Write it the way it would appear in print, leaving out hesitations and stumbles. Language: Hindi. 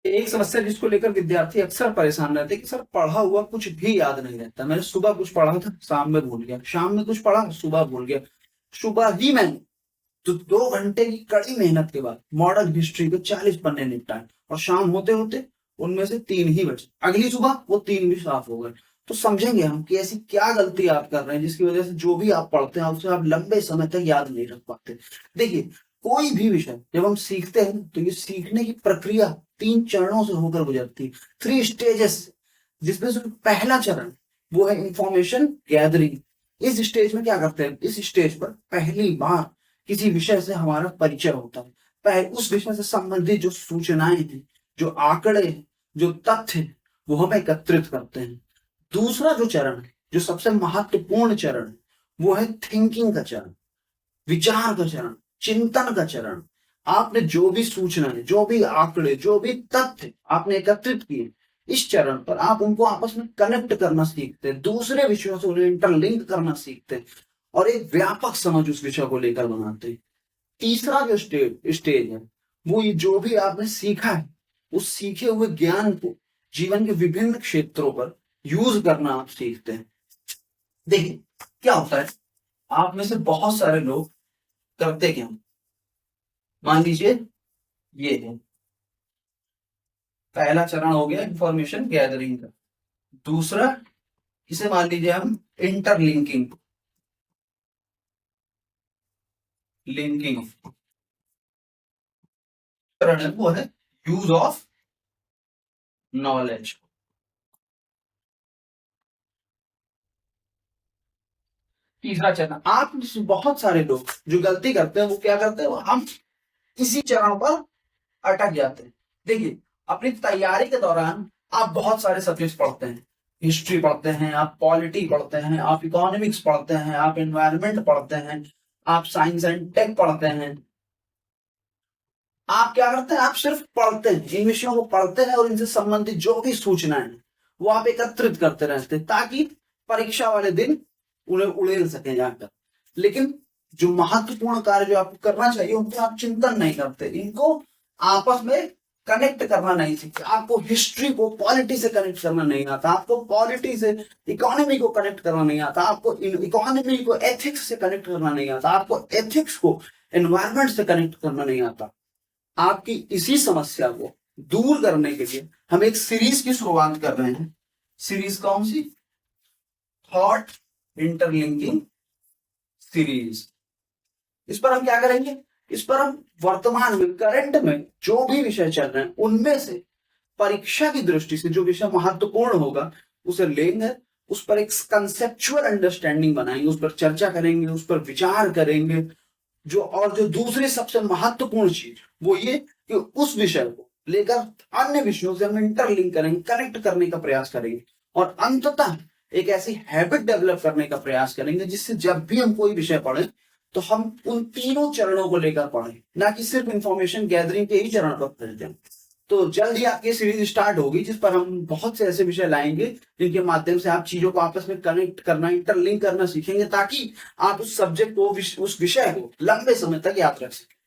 एक समस्या जिसको लेकर विद्यार्थी अक्सर परेशान रहते हैं कि सर पढ़ा हुआ कुछ भी याद नहीं रहता। मैंने सुबह कुछ पढ़ा था, शाम में भूल गया, शाम में कुछ पढ़ा, सुबह भूल गया। सुबह ही मैंने तो 2 घंटे की कड़ी मेहनत के बाद मॉडर्न हिस्ट्री के 40 पन्ने निपटाए और शाम होते होते उनमें से 3 ही बचे। अगली सुबह वो 3 भी साफ हो गए। तो समझेंगे हम कि ऐसी क्या गलती आप कर रहे हैं जिसकी वजह से जो भी आप पढ़ते हैं उसे आप लंबे समय तक याद नहीं रख पाते। देखिए, कोई भी विषय जब हम सीखते हैं तो ये सीखने की प्रक्रिया 3 चरणों से होकर गुजरती है, 3 स्टेजेस, जिसमें से पहला चरण वो है इंफॉर्मेशन गैदरिंग। इस स्टेज में क्या करते हैं, इस स्टेज पर पहली बार किसी विषय से हमारा परिचय होता है। पहले उस विषय से संबंधित जो सूचनाएं हैं, जो आंकड़े हैं, जो तथ्य हैं, वो हम एकत्रित करते हैं। दूसरा जो चरण है, जो सबसे महत्वपूर्ण चरण है, वो है थिंकिंग का चरण, विचार का चरण, चिंतन का चरण। आपने जो भी सूचनाएं, जो भी आंकड़े, जो भी तथ्य आपने एकत्रित किए, इस चरण पर आप उनको आपस में कनेक्ट करना सीखते हैं, दूसरे विषयों से उन्हें इंटरलिंक करना सीखते हैं और एक व्यापक समझ उस विषय को लेकर बनाते हैं। तीसरा जो स्टेज है, वो ये जो भी आपने सीखा है, उस सीखे हुए ज्ञान को जीवन के विभिन्न क्षेत्रों पर यूज करना आप सीखते हैं। देखिए, क्या होता है, आप में से बहुत सारे लोग करते क्या, मान लीजिए ये है पहला चरण हो गया इंफॉर्मेशन गैदरिंग का। दूसरा, इसे मान लीजिए हम इंटरलिंकिंग, लिंकिंग चरण है, वो है यूज ऑफ नॉलेज। तीसरा चरण, आप बहुत सारे लोग जो गलती करते हैं वो क्या करते हैं, हम इसी चरण पर अटक जाते हैं। देखिए, अपनी तैयारी के दौरान आप बहुत सारे सब्जेक्ट पढ़ते हैं, हिस्ट्री पढ़ते हैं, आप पॉलिटी पढ़ते हैं, आप इकोनॉमिक्स पढ़ते हैं, आप एनवायरनमेंट पढ़ते हैं, आप साइंस एंड टेक पढ़ते हैं। आप क्या करते हैं, आप सिर्फ पढ़ते हैं, इन विषयों को पढ़ते हैं और इनसे संबंधित जो भी सूचनाएं हैं वो आप एकत्रित करते रहते हैं ताकि परीक्षा वाले दिन उन्हें उड़ेल सके जाकर। लेकिन जो महत्वपूर्ण कार्य जो आपको करना चाहिए उनको आप चिंतन नहीं करते, इनको आपस में कनेक्ट करना नहीं सीखते। आपको हिस्ट्री को पॉलिटी से कनेक्ट करना नहीं आता, आपको पॉलिटी से इकोनॉमी को कनेक्ट करना नहीं आता, आपको इकोनॉमी को एथिक्स से कनेक्ट करना नहीं आता, आपको एथिक्स को एनवायरनमेंट से कनेक्ट करना नहीं आता। आपकी इसी समस्या को दूर करने के लिए हम एक सीरीज की शुरुआत कर रहे हैं। सीरीज कौन सी, थॉट इंटरलिंकिंग सीरीज। इस पर हम क्या करेंगे, इस पर हम वर्तमान में, करंट में जो भी विषय चल रहे हैं उनमें से परीक्षा की दृष्टि से जो विषय महत्वपूर्ण होगा उसे लेंगे, उस पर एक कंसेप्चुअल अंडरस्टैंडिंग बनाएंगे, उस पर चर्चा करेंगे, उस पर विचार करेंगे। जो दूसरी सबसे महत्वपूर्ण चीज वो ये कि उस विषय को लेकर अन्य विषयों से हम इंटरलिंक करेंगे, कनेक्ट करने का प्रयास करेंगे और अंततः एक ऐसी हैबिट डेवलप करने का प्रयास करेंगे जिससे जब भी हम कोई विषय पढ़ें तो हम उन तीनों चरणों को लेकर पढ़ें, ना कि सिर्फ इंफॉर्मेशन गैदरिंग के ही चरण पर पढ़ जाएं। तो जल्द ही आपकी सीरीज स्टार्ट होगी जिस पर हम बहुत से ऐसे विषय लाएंगे जिनके माध्यम से आप चीजों को आपस में कनेक्ट करना, इंटरलिंक करना सीखेंगे ताकि आप उस सब्जेक्ट को, उस विषय को लंबे समय तक याद रख सकें।